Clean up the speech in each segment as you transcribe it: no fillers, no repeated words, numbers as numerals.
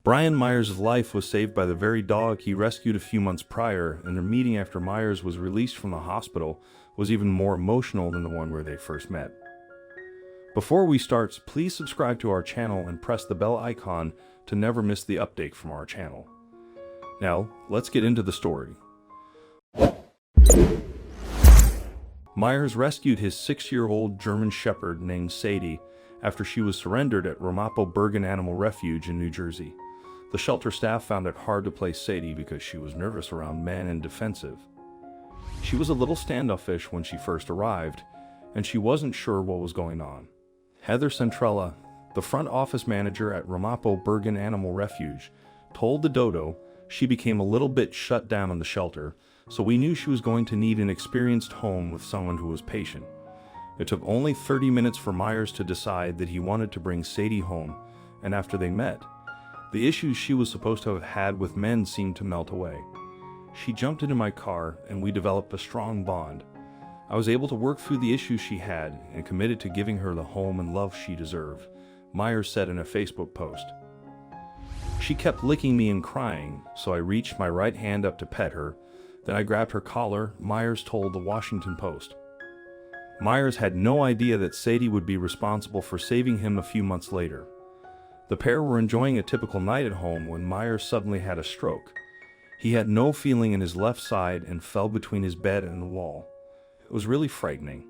Brian Myers' life was saved by the very dog he rescued a few months prior, and their meeting after Myers was released from the hospital was even more emotional than the one where they first met. Before we start, please subscribe to our channel and press the bell icon to never miss the update from our channel. Now, let's get into the story. Myers rescued his 6-year-old German Shepherd named Sadie after she was surrendered at Ramapo Bergen Animal Refuge in New Jersey. The shelter staff found it hard to place Sadie because she was nervous around men and defensive. She was a little standoffish when she first arrived, and she wasn't sure what was going on. Heather Centrella, the front office manager at Ramapo Bergen Animal Refuge, told the dodo she became a little bit shut down in the shelter, so we knew she was going to need an experienced home with someone who was patient. It took only 30 minutes for Myers to decide that he wanted to bring Sadie home, and after they met, the issues she was supposed to have had with men seemed to melt away. She jumped into my car, and we developed a strong bond. I was able to work through the issues she had and committed to giving her the home and love she deserved, Myers said in a Facebook post. She kept licking me and crying, so I reached my right hand up to pet her. Then I grabbed her collar, Myers told the Washington Post. Myers had no idea that Sadie would be responsible for saving him a few months later. The pair were enjoying a typical night at home when Myers suddenly had a stroke. He had no feeling in his left side and fell between his bed and the wall. It was really frightening.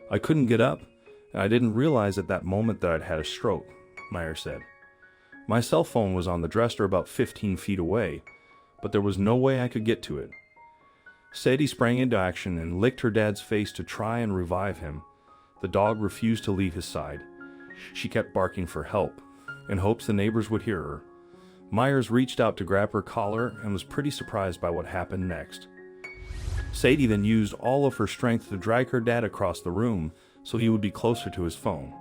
I couldn't get up, and I didn't realize at that moment that I'd had a stroke, Myers said. My cell phone was on the dresser about 15 feet away, but there was no way I could get to it. Sadie sprang into action and licked her dad's face to try and revive him. The dog refused to leave his side. She kept barking for help, in hopes the neighbors would hear her. Myers reached out to grab her collar and was pretty surprised by what happened next. Sadie then used all of her strength to drag her dad across the room so he would be closer to his phone.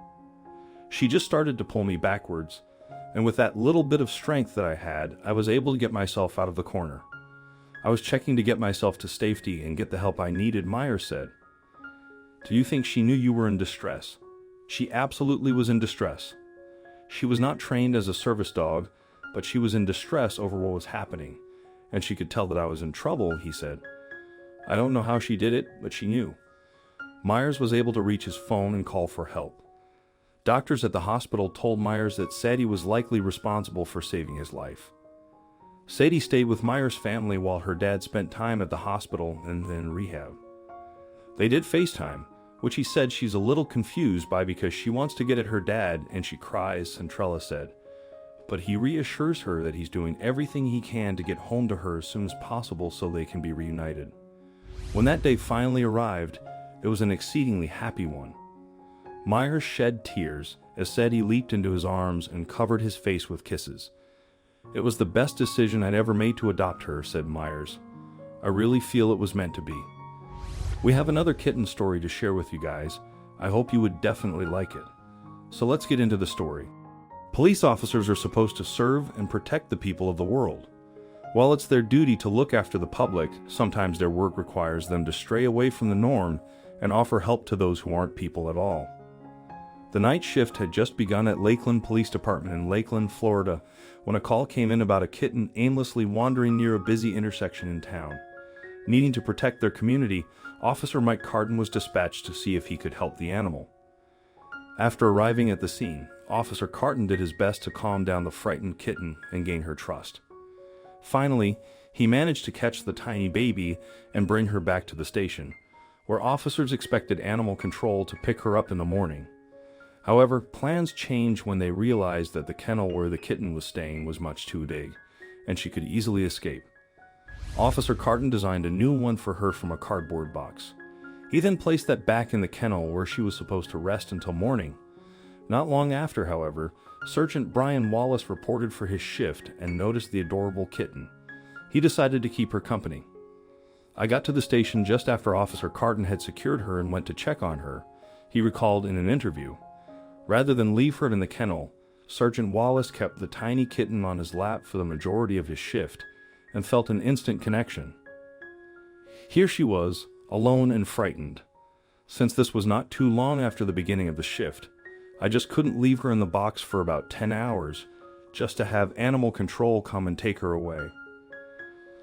She just started to pull me backwards, and with that little bit of strength that I had, I was able to get myself out of the corner. I was checking to get myself to safety and get the help I needed, Myers said. Do you think she knew you were in distress? She absolutely was in distress. She was not trained as a service dog, but she was in distress over what was happening, and she could tell that I was in trouble, he said. I don't know how she did it, but she knew. Myers was able to reach his phone and call for help. Doctors at the hospital told Myers that Sadie was likely responsible for saving his life. Sadie stayed with Myers' family while her dad spent time at the hospital and then rehab. They did FaceTime, which he said she's a little confused by because she wants to get at her dad and she cries, Centrella said. But he reassures her that he's doing everything he can to get home to her as soon as possible so they can be reunited. When that day finally arrived, it was an exceedingly happy one. Myers shed tears as Sadie leaped into his arms and covered his face with kisses. It was the best decision I'd ever made to adopt her, said Myers. I really feel it was meant to be. We have another kitten story to share with you guys. I hope you would definitely like it. So let's get into the story. Police officers are supposed to serve and protect the people of the world. While it's their duty to look after the public, sometimes their work requires them to stray away from the norm and offer help to those who aren't people at all. The night shift had just begun at Lakeland Police Department in Lakeland, Florida, when a call came in about a kitten aimlessly wandering near a busy intersection in town. Needing to protect their community, Officer Mike Ktten was dispatched to see if he could help the animal. After arriving at the scene, Officer Ktten did his best to calm down the frightened kitten and gain her trust. Finally, he managed to catch the tiny baby and bring her back to the station, where officers expected animal control to pick her up in the morning. However, plans changed when they realized that the kennel where the kitten was staying was much too big, and she could easily escape. Officer Ktten designed a new one for her from a cardboard box. He then placed that back in the kennel where she was supposed to rest until morning. Not long after, however, Sergeant Brian Wallace reported for his shift and noticed the adorable kitten. He decided to keep her company. I got to the station just after Officer Ktten had secured her and went to check on her, he recalled in an interview. Rather than leave her in the kennel, Sergeant Wallace kept the tiny kitten on his lap for the majority of his shift and felt an instant connection. Here she was, alone and frightened. Since this was not too long after the beginning of the shift, I just couldn't leave her in the box for about 10 hours, just to have animal control come and take her away.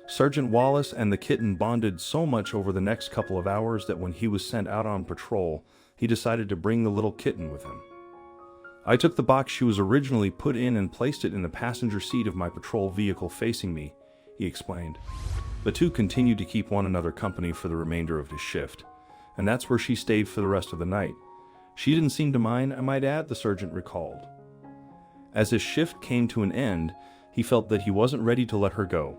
Sergeant Wallace and the kitten bonded so much over the next couple of hours that when he was sent out on patrol, he decided to bring the little kitten with him. I took the box she was originally put in and placed it in the passenger seat of my patrol vehicle facing me, he explained. The two continued to keep one another company for the remainder of his shift, and that's where she stayed for the rest of the night. She didn't seem to mind, I might add, the sergeant recalled. As his shift came to an end, he felt that he wasn't ready to let her go.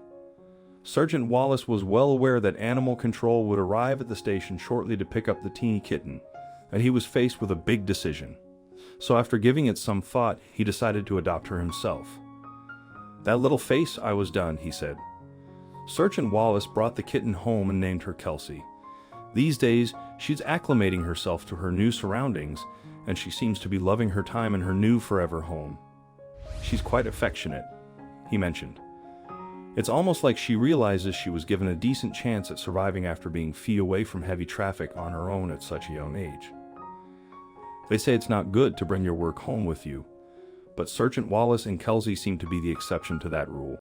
Sergeant Wallace was well aware that animal control would arrive at the station shortly to pick up the teeny kitten, and he was faced with a big decision. So after giving it some thought, he decided to adopt her himself. "That little face, I was done," he said. Sergeant Wallace brought the kitten home and named her Kelsey. These days, she's acclimating herself to her new surroundings, and she seems to be loving her time in her new forever home. "She's quite affectionate," he mentioned. "It's almost like she realizes she was given a decent chance at surviving after being fee away from heavy traffic on her own at such a young age." They say it's not good to bring your work home with you, but Sergeant Wallace and Kelsey seem to be the exception to that rule.